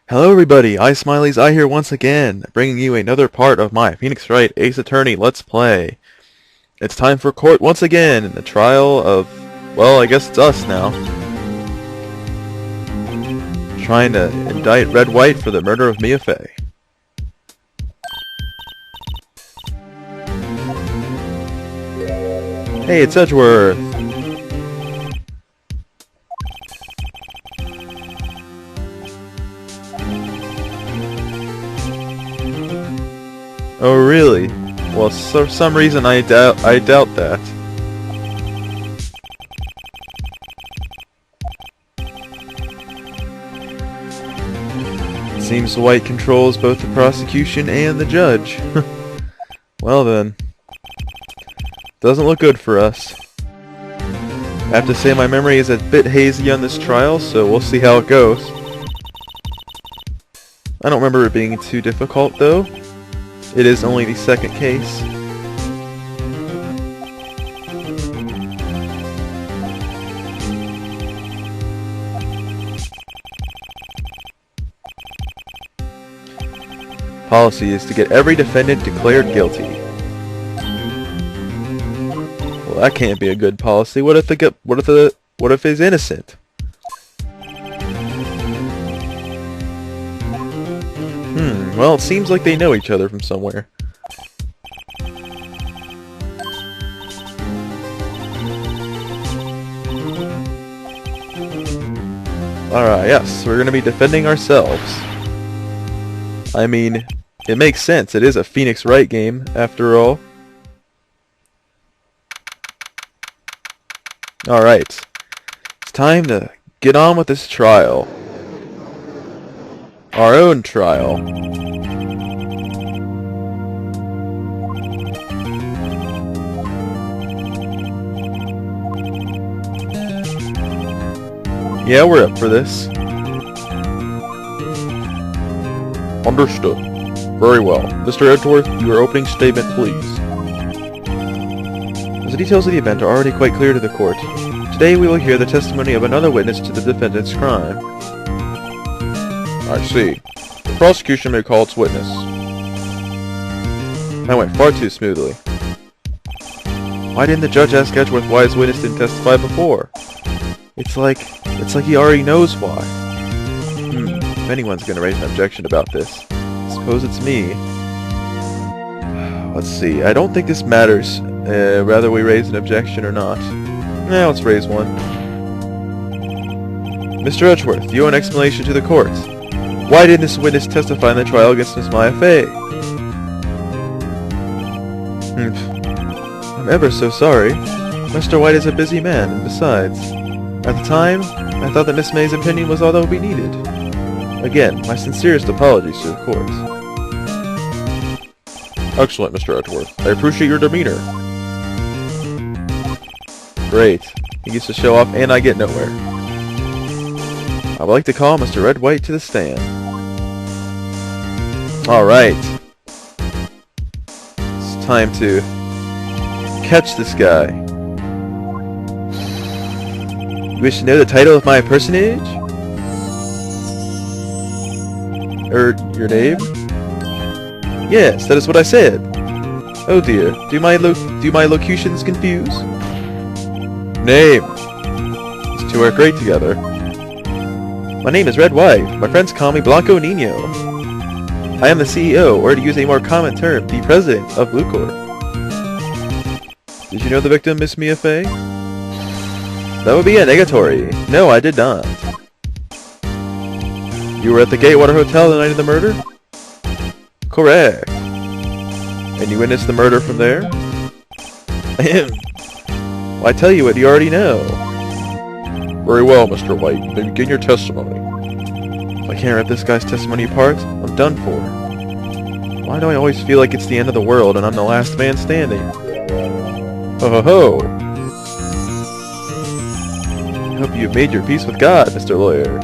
Hello everybody, ISmileyzI here once again, bringing you another part of my Phoenix Wright Ace Attorney Let's Play. It's time for court once again, in the trial of, well, I guess it's us now. Trying to indict Red White for the murder of Mia Fey. Hey, it's Edgeworth! Oh really? Well, for some reason I doubt that. It seems White controls both the prosecution and the judge. Well then. Doesn't look good for us. I have to say my memory is a bit hazy on this trial, so we'll see how it goes. I don't remember it being too difficult though. It is only the second case. Policy is to get every defendant declared guilty. Well, that can't be a good policy. What if he's innocent? Well, it seems like they know each other from somewhere. Alright, yes, we're gonna be defending ourselves. I mean, it makes sense. It is a Phoenix Wright game, after all. Alright. It's time to get on with this trial. Our own trial. Yeah, we're up for this. Understood. Very well. Mr. Edgeworth, your opening statement, please. As the details of the event are already quite clear to the court, today we will hear the testimony of another witness to the defendant's crime. I see. The prosecution may call its witness. That went far too smoothly. Why didn't the judge ask Edgeworth why his witness didn't testify before? It's like he already knows why. If anyone's gonna raise an objection about this, I suppose it's me. Let's see, I don't think this matters, whether we raise an objection or not. Let's raise one. Mr. Edgeworth, you owe an explanation to the court. Why didn't this witness testify in the trial against Miss Mia Fey? I'm ever so sorry. Mr. White is a busy man, and besides, at the time, I thought that Miss May's opinion was all that would be needed. Again, my sincerest apologies to the court. Excellent, Mr. Edgeworth. I appreciate your demeanor. Great. He gets to show off and I get nowhere. I would like to call Mr. Red White to the stand. Alright. It's time to catch this guy. You wish to know the title of my personage? Your name? Yes, that is what I said. Oh dear, do my locutions confuse? Name. These two are great together. My name is Red White. My friends call me Blanco Nino. I am the CEO, or to use a more common term, the president of Blue Corp. Did you know the victim, Miss Mia Fey? That would be a negatory. No, I did not. You were at the Gatewater Hotel the night of the murder? Correct. And you witnessed the murder from there? Ahem. Well, I tell you what you already know. Very well, Mr. White. You may begin your testimony. If I can't rip this guy's testimony apart, I'm done for. Why do I always feel like it's the end of the world and I'm the last man standing? Ho ho ho! I hope you've made your peace with God, Mr. Lawyer.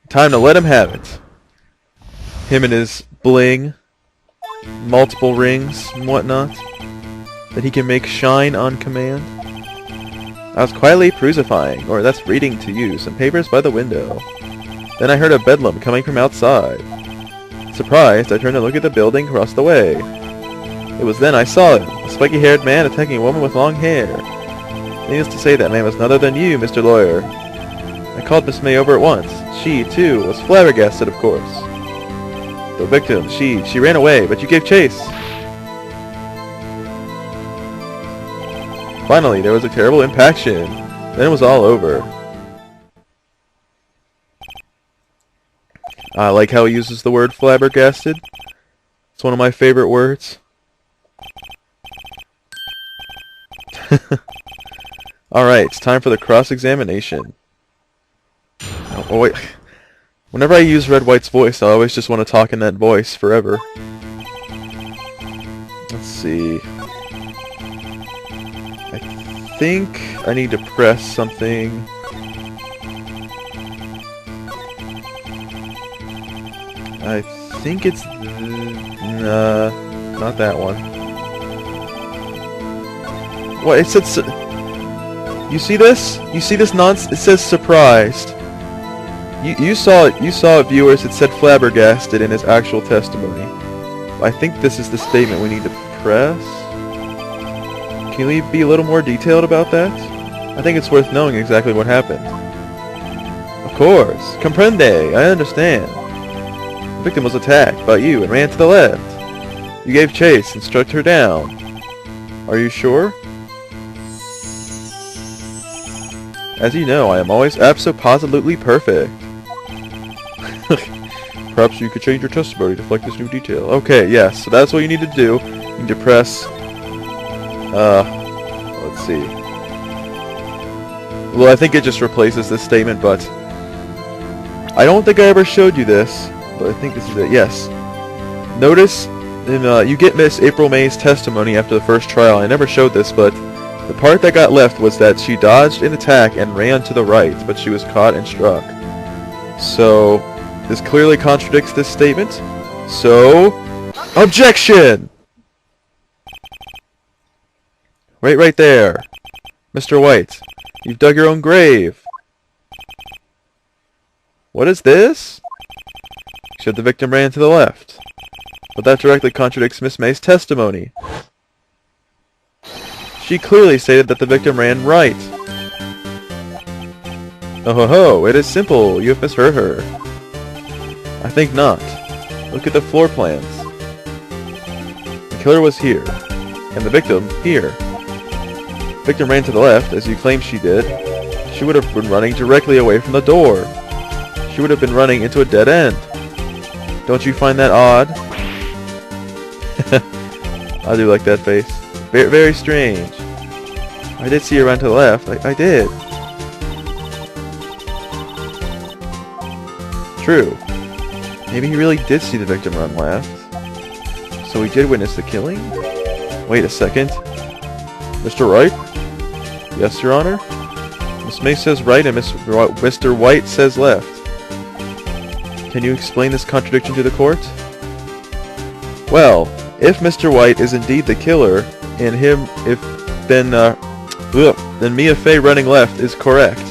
Time to let him have it. Him and his bling, multiple rings and whatnot, that he can make shine on command. I was quietly perusifying, or that's reading to you, some papers by the window. Then I heard a bedlam coming from outside. Surprised, I turned to look at the building across the way. It was then I saw it, a spiky-haired man attacking a woman with long hair. Needless to say, that man was none other than you, Mr. Lawyer. I called Miss May over at once. She, too, was flabbergasted, of course. The victim, she ran away, but you gave chase. Finally, there was a terrible impaction. Then it was all over. I like how he uses the word flabbergasted. It's one of my favorite words. Alright, it's time for the cross-examination. Oh, wait. Whenever I use Red White's voice, I always just want to talk in that voice forever. Let's see. I think I need to press something. I think it's... not that one. What? It said... You see this? You see this nonsense? It says surprised. You saw it. You saw it, viewers. It said flabbergasted in his actual testimony. I think this is the statement we need to press. Can you be a little more detailed about that? I think it's worth knowing exactly what happened. Of course. Comprende. I understand. The victim was attacked by you and ran to the left. You gave chase and struck her down. Are you sure? As you know, I am always abso-positively perfect. Perhaps you could change your testimony to reflect this new detail. Okay, yes, so that's what you need to do. You need to press... let's see. Well, I think it just replaces this statement, but... I don't think I ever showed you this, but I think this is it. Yes. Notice, you get Miss April May's testimony after the first trial. I never showed this, but... The part that got left was that she dodged an attack and ran to the right, but she was caught and struck. So, this clearly contradicts this statement. So, objection! Right there. Mr. White, you've dug your own grave. What is this? Except the victim ran to the left. But that directly contradicts Miss May's testimony. She clearly stated that the victim ran right. Oh ho ho, it is simple. You have misheard her. I think not. Look at the floor plans. The killer was here, and the victim here. The victim ran to the left, as you claim she did. She would have been running directly away from the door. She would have been running into a dead end. Don't you find that odd? I do like that face. Very, very strange. I did see her run to the left. I did. True. Maybe he really did see the victim run left. So he did witness the killing? Wait a second. Mr. Wright? Yes, Your Honor? Miss May says right and Mr. White says left. Can you explain this contradiction to the court? Well, if Mr. White is indeed the killer, and then Mia Fey running left is correct.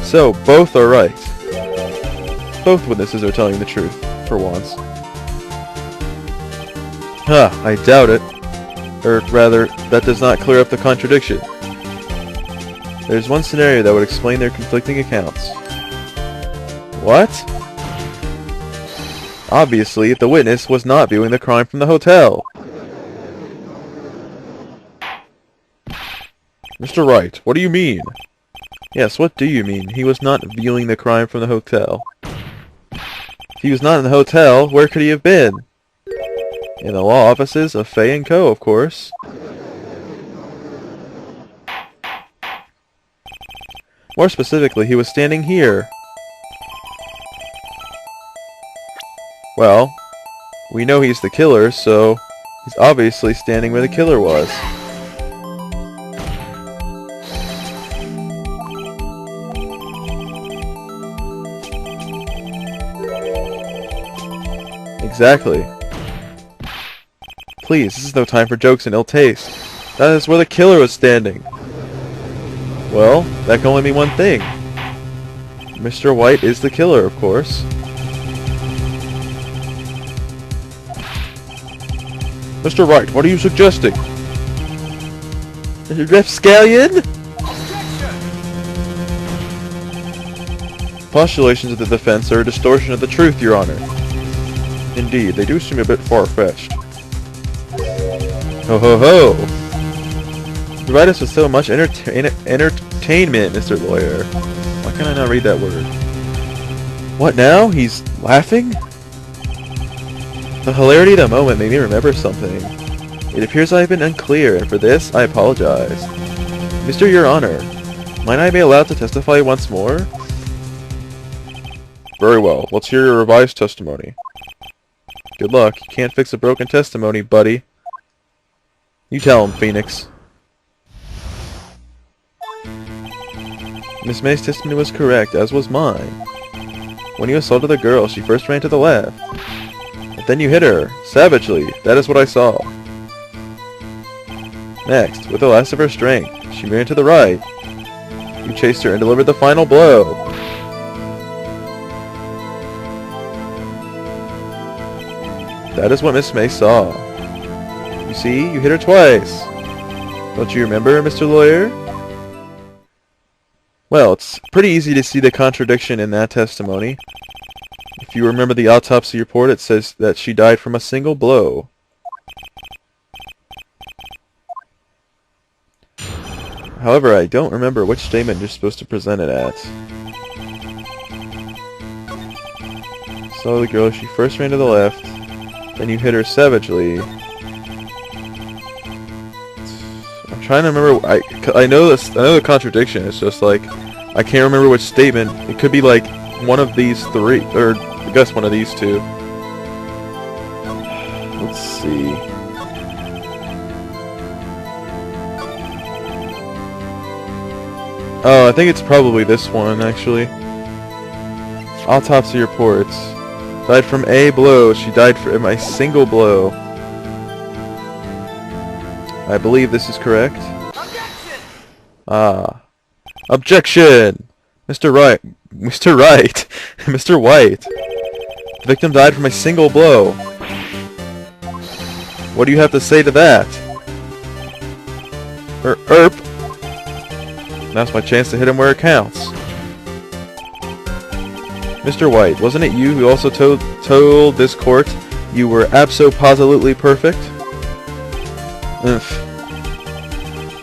So, both are right. Both witnesses are telling the truth, for once. Huh, I doubt it. Or rather, that does not clear up the contradiction. There's one scenario that would explain their conflicting accounts. What? Obviously, the witness was not viewing the crime from the hotel. Mr. Wright, what do you mean? Yes, what do you mean? He was not viewing the crime from the hotel. If he was not in the hotel, where could he have been? In the law offices of Fay & Co., of course. More specifically, he was standing here. Well, we know he's the killer, so he's obviously standing where the killer was. Exactly. Please, this is no time for jokes and ill taste. That is where the killer was standing. Well, that can only mean one thing. Mr. White is the killer, of course. Mr. Wright, what are you suggesting? Rapscallion? Postulations of the defense are a distortion of the truth, Your Honor. Indeed, they do seem a bit far-fetched. Ho ho ho! You provide us with so much entertainment, Mr. Lawyer. Why can't I not read that word? What now? He's laughing? The hilarity of the moment made me remember something. It appears I have been unclear, and for this, I apologize. Mr. Your Honor, might I be allowed to testify once more? Very well. Let's hear your revised testimony. Good luck. You can't fix a broken testimony, buddy. You tell him, Phoenix. Miss May's testimony was correct, as was mine. When you assaulted the girl, she first ran to the left. But then you hit her, savagely. That is what I saw. Next, with the last of her strength, she ran to the right. You chased her and delivered the final blow. That is what Miss May saw. You see, you hit her twice. Don't you remember, Mr. Lawyer? Well, it's pretty easy to see the contradiction in that testimony. If you remember the autopsy report, it says that she died from a single blow. However, I don't remember which statement you're supposed to present it at. So the girl, she first ran to the left, then you hit her savagely. I'm trying to remember. I know this. I know the contradiction. It's just like I can't remember which statement. It could be like one of these three, or I guess one of these two. Let's see. Oh, I think it's probably this one actually. Autopsy reports. Died from a blow. She died from a single blow. I believe this is correct. Objection! Ah. Objection! Mr. Wright. Mr. Wright. Mr. White. The victim died from a single blow. What do you have to say to that? Erp. Now's my chance to hit him where it counts. Mr. White, wasn't it you who also told this court you were abso-positively perfect? I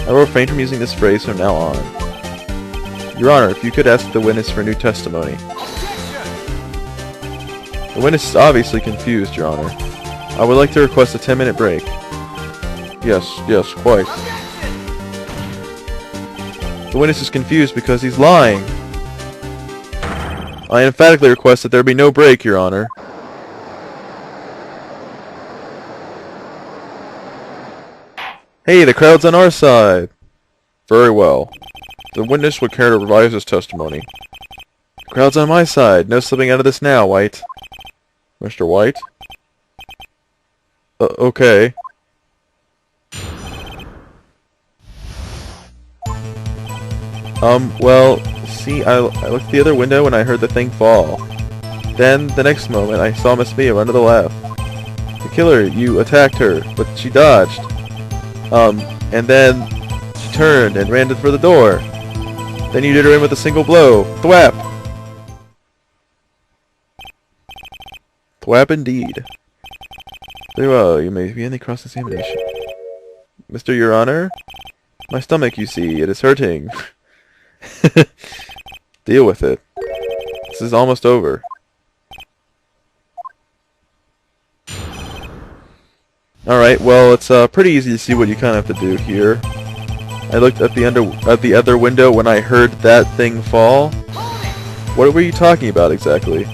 will refrain from using this phrase from now on. Your Honor, if you could ask the witness for new testimony. The witness is obviously confused, Your Honor. I would like to request a 10-minute break. Yes, quite. The witness is confused because he's lying. I emphatically request that there be no break, Your Honor. Hey, the crowd's on our side. Very well. The witness would care to revise his testimony. The crowd's on my side. No slipping out of this now, White. Mr. White? Okay. Well, see, I looked at the other window and I heard the thing fall. Then, the next moment, I saw Miss Mia run to the left. The killer, you attacked her, but she dodged. And then she turned and ran for the door. Then you did her in with a single blow. Thwap! Thwap indeed. Very well, you may begin the cross-examination. Mr. Your Honor? My stomach, you see, it is hurting. Deal with it. This is almost over. Alright, well, it's pretty easy to see what you kind of have to do here. I looked at the other window when I heard that thing fall. What were you talking about exactly?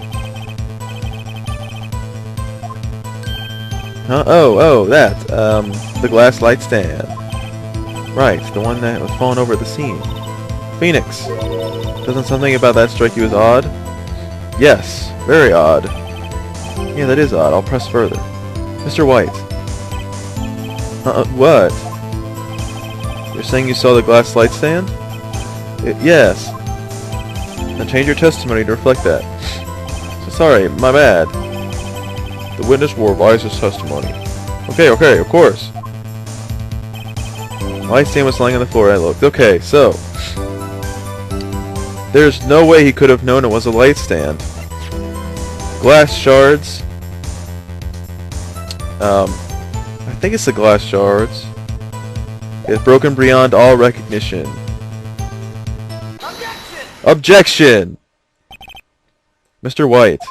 Huh? Oh, that. The glass light stand. Right, the one that was falling over at the scene. Phoenix, doesn't something about that strike you as odd? Yes, very odd. Yeah, that is odd. I'll press further. Mr. White. What? You're saying you saw the glass light stand? Yes. Now change your testimony to reflect that. So sorry, my bad. The witness will revise his testimony. Okay, of course. The light stand was lying on the floor. I looked. Okay, so there's no way he could have known it was a light stand. Glass shards. I think it's the glass shards. It's broken beyond all recognition. Objection! Mr. White.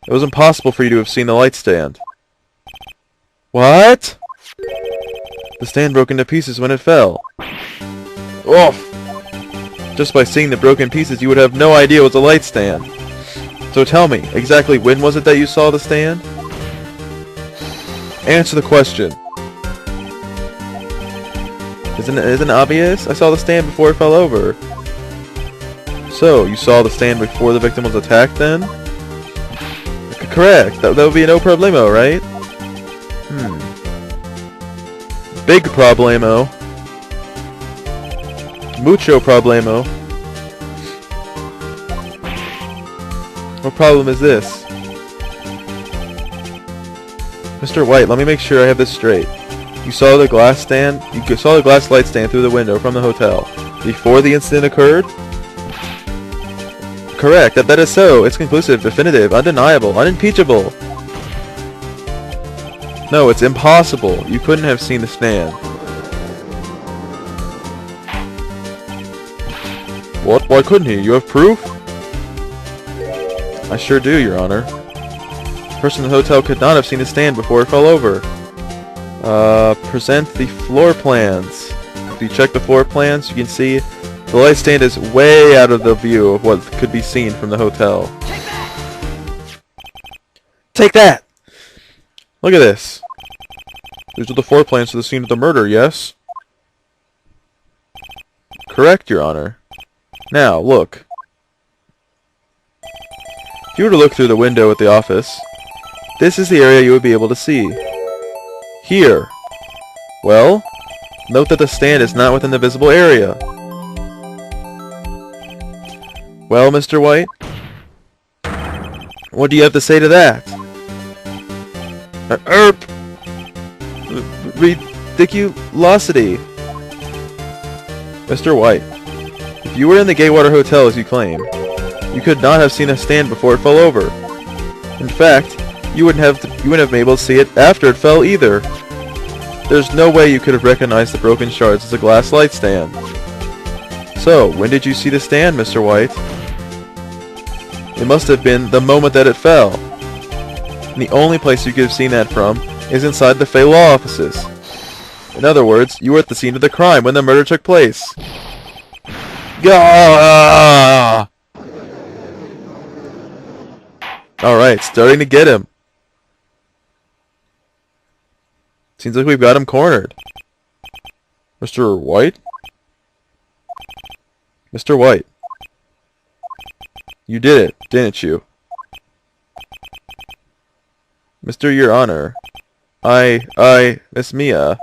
It was impossible for you to have seen the light stand. What? The stand broke into pieces when it fell. Oh! Just by seeing the broken pieces, you would have no idea it was a light stand. So tell me, exactly when was it that you saw the stand? Answer the question. Isn't it obvious? I saw the stand before it fell over. So, you saw the stand before the victim was attacked then? Correct. That would be no problemo, right? Big problemo. Mucho problemo. What problem is this? Mr. White, let me make sure I have this straight. You saw the glass stand? You saw the glass light stand through the window from the hotel before the incident occurred? Correct. That is so. It's conclusive, definitive, undeniable, unimpeachable. No, it's impossible. You couldn't have seen the stand. What? Why couldn't he? You have proof? I sure do, Your Honor. The person in the hotel could not have seen the stand before it fell over. Present the floor plans. If you check the floor plans, you can see the light stand is way out of the view of what could be seen from the hotel. Take that! Look at this. These are the floor plans for the scene of the murder, yes? Correct, Your Honor. Now, look. If you were to look through the window at the office, this is the area you would be able to see. Here. Well, note that the stand is not within the visible area. Well, Mr. White? What do you have to say to that? Ridiculosity. Mr. White, if you were in the Gatewatr Hotel as you claim, you could not have seen a stand before it fell over. In fact, you wouldn't have been able to see it after it fell either. There's no way you could have recognized the broken shards as a glass light stand. So, when did you see the stand, Mr. White? It must have been the moment that it fell. And the only place you could have seen that from is inside the Fey Law offices. In other words, you were at the scene of the crime when the murder took place. Gah! Alright, starting to get him. Seems like we've got him cornered. Mr. White? Mr. White. You did it, didn't you? Mr. Your Honor. Miss Mia.